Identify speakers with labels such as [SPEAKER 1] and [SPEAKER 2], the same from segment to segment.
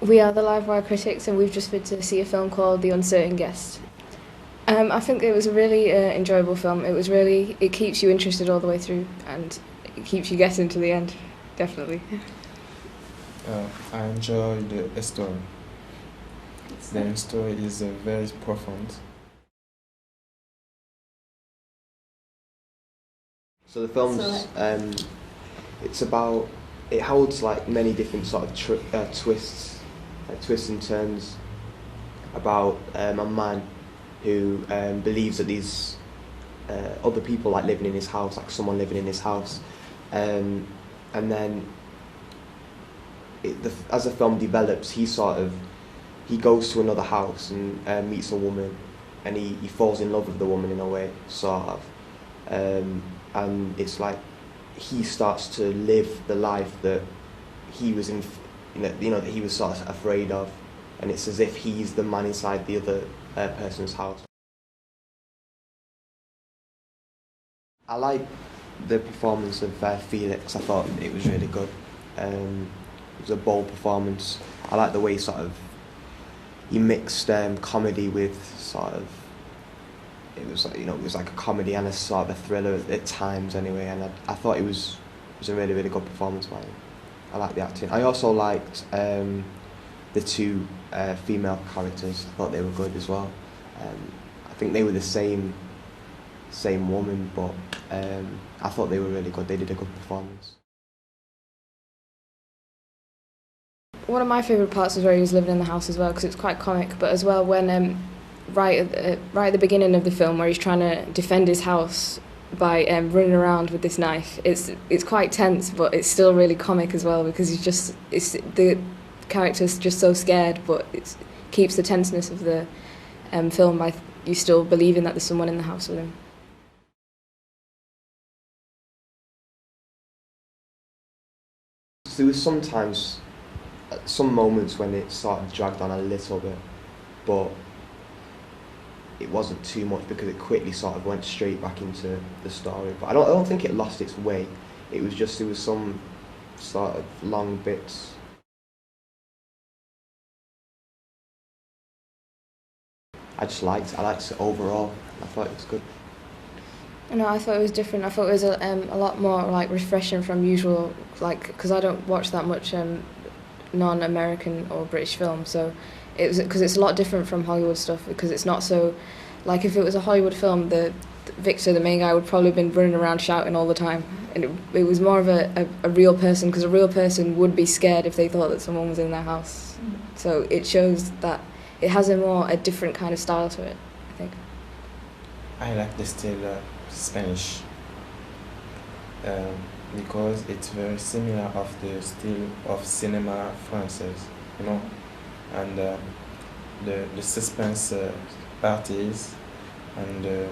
[SPEAKER 1] We are the LiveWire critics, and we've just been to see a film called The Uncertain Guest. I think it was a really enjoyable film. It keeps you interested all the way through, and it keeps you guessing to the end, definitely.
[SPEAKER 2] I enjoy the story. The story is very profound.
[SPEAKER 3] So the film's it holds like many different sort of twists and turns about a man who believes that these other people like living in his house, like someone living in his house, and then as the film develops, he goes to another house and meets a woman, and he falls in love with the woman in a way, sort of, and it's like he starts to live the life that he was that he was sort of afraid of, and it's as if he's the man inside the other person's house. I like the performance of Felix. I thought it was really good. It was a bold performance. I like the way he mixed comedy with it was like a comedy and a sort of a thriller at times anyway, and I thought it was a really, really good performance by him. I liked the acting. I also liked the two female characters. I thought they were good as well. I think they were the same woman, but I thought they were really good. They did a good performance.
[SPEAKER 1] One of my favourite parts was where he was living in the house as well, because it's quite comic, but as well when right at the beginning of the film, where he's trying to defend his house by running around with this knife. It's quite tense, but it's still really comic as well, because the character's just so scared, but it keeps the tenseness of the film by you still believing that there's someone in the house with him.
[SPEAKER 3] So there was some moments when it sort of dragged on a little bit, but it wasn't too much because it quickly sort of went straight back into the story. But I don't think it lost its way. It was just there was some sort of long bits. I liked it overall. I thought it was good.
[SPEAKER 1] No, I thought it was different. I thought it was a lot more like refreshing from usual, like, because I don't watch that much non-American or British film, so it was because it's a lot different from Hollywood stuff, because it's not so, like, if it was a Hollywood film, Victor, the main guy, would probably have been running around shouting all the time, and it was more of a real person, because a real person would be scared if they thought that someone was in their house. So it shows that it has a different kind of style to it, I think.
[SPEAKER 2] I like the style Spanish because it's very similar of the style of cinema français, and the suspense parties and the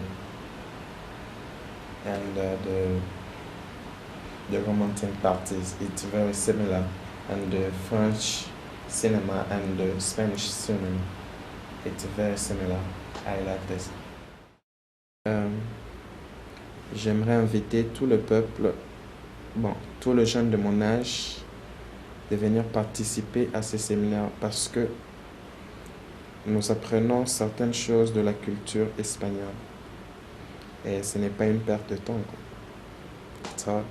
[SPEAKER 2] romantic parties. It's very similar, and the French cinema and the Spanish cinema, it's very similar. I like this. J'aimerais inviter tout le peuple, tous les jeunes de mon âge, de venir participer à ces séminaires parce que nous apprenons certaines choses de la culture espagnole et ce n'est pas une perte de temps, quoi. Ça